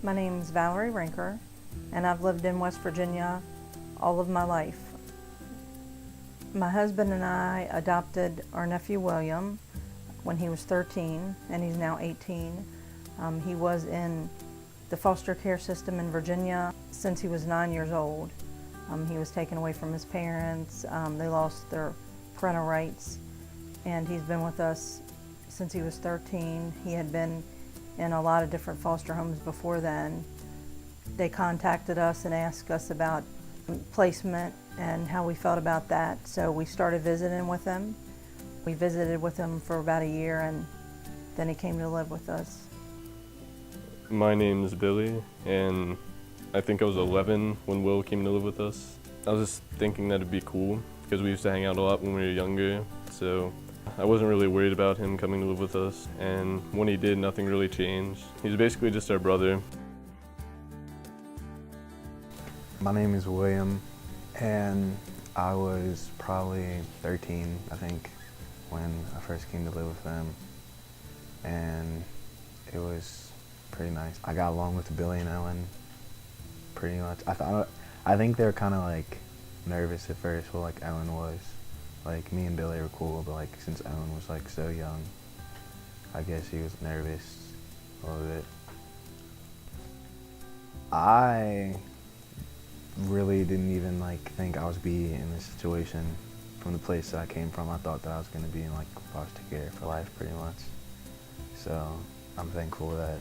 My name is Valerie Rinker, and I've lived in West Virginia all of my life. My husband and I adopted our nephew William when he was 13, and he's now 18. He was in the foster care system in Virginia since he was 9 years old. He was taken away from his parents. They lost their parental rights, and he's been with us since he was 13. He had been in a lot of different foster homes before then. They contacted us and asked us about placement and how we felt about that, so we started visiting with him. We visited with him for about a year, and then he came to live with us. My name's Billy, and I think I was 11 when Will came to live with us. I was just thinking that it'd be cool because we used to hang out a lot when we were younger, so I wasn't really worried about him coming to live with us, and when he did, nothing really changed. He's basically just our brother. My name is William, and I was probably 13, I think, when I first came to live with them, and it was pretty nice. I got along with Billy and Ellen pretty much. I think they were kind of like nervous at first. Well, like Ellen was. Like me and Billy were cool, but like since Ellen was like so young, I guess he was nervous a little bit. I really didn't even like think I was be in this situation from the place that I came from. I thought that I was going to be in like foster care for life pretty much. So I'm thankful that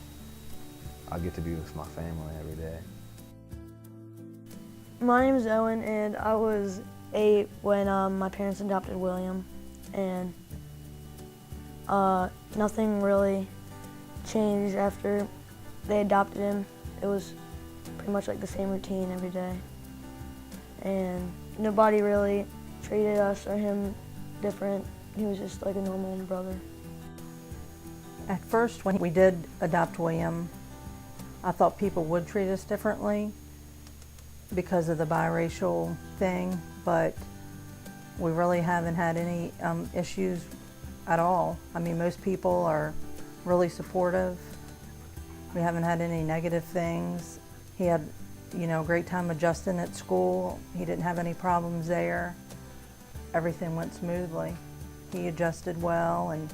I get to be with my family every day. My name is Owen, and I was 8 when my parents adopted William, and nothing really changed after they adopted him. It was pretty much like the same routine every day, and nobody really treated us or him different. He was just like a normal brother. At first, when we did adopt William, I thought people would treat us differently because of the biracial thing, but we really haven't had any issues at all. I mean, most people are really supportive. We haven't had any negative things. He had, a great time adjusting at school. He didn't have any problems there. Everything went smoothly. He adjusted well, and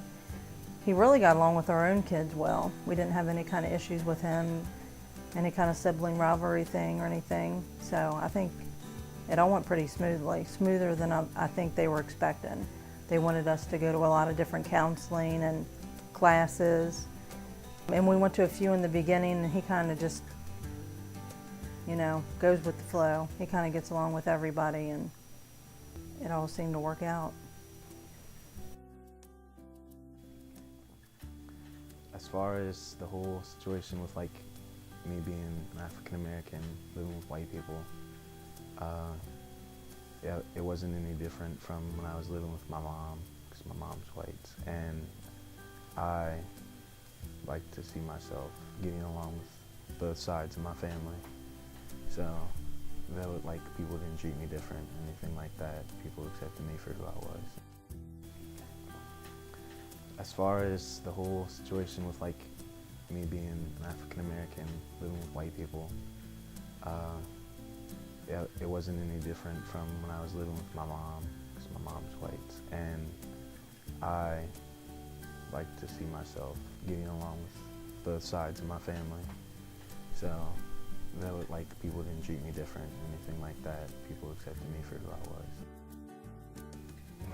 he really got along with our own kids well. We didn't have any kind of issues with him, any kind of sibling rivalry thing or anything. So I think it all went pretty smoothly, smoother than I think they were expecting. They wanted us to go to a lot of different counseling and classes. And we went to a few in the beginning, and he kind of just, goes with the flow. He kind of gets along with everybody, and it all seemed to work out. As far as the whole situation with like me being an African American living with white people, yeah, it wasn't any different from when I was living with my mom, because my mom's white, and I like to see myself getting along with both sides of my family. So that would, like, people didn't treat me different, anything like that. People accepted me for who I was. As far as the whole situation with like me being an African American living with white people, yeah, it wasn't any different from when I was living with my mom, because my mom's white, and I like to see myself getting along with both sides of my family. So that would, like, people didn't treat me different, anything like that. People accepted me for who I was.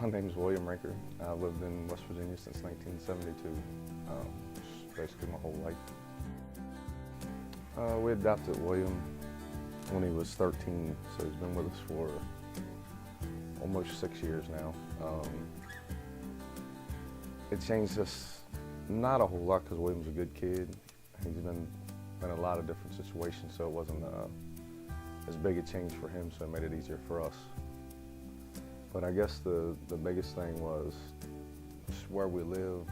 My name's William Rinker. I've lived in West Virginia since 1972, basically my whole life. We adopted William when he was 13, so he's been with us for almost 6 years now. It changed us not a whole lot because William's a good kid. He's been in a lot of different situations, so it wasn't as big a change for him, so it made it easier for us. But I guess the biggest thing was just where we live.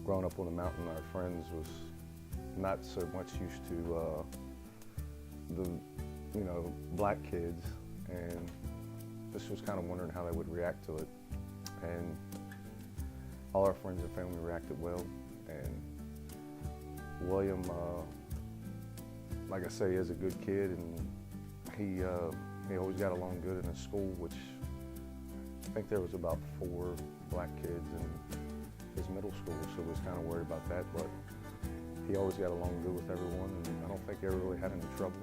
Growing up on the mountain, our friends was not so much used to the black kids, and just was kind of wondering how they would react to it. And all our friends and family reacted well, and William, like I say, is a good kid, and he always got along good in his school, which I think there was about 4 black kids in his middle school, so we was kind of worried about that, but he always got along good with everyone, and I don't think he ever really had any trouble.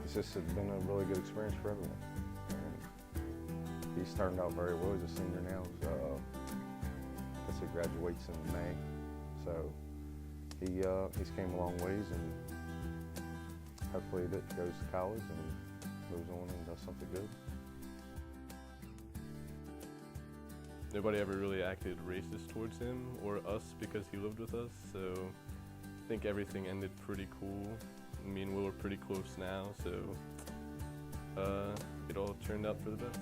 It's just been a really good experience for everyone. And he's turned out very well. He's a senior now. I guess he graduates in May, so he's came a long ways, and hopefully he goes to college and moves on and does something good. Nobody ever really acted racist towards him or us because he lived with us, so I think everything ended pretty cool. Me and Will are pretty close now, so it all turned out for the best.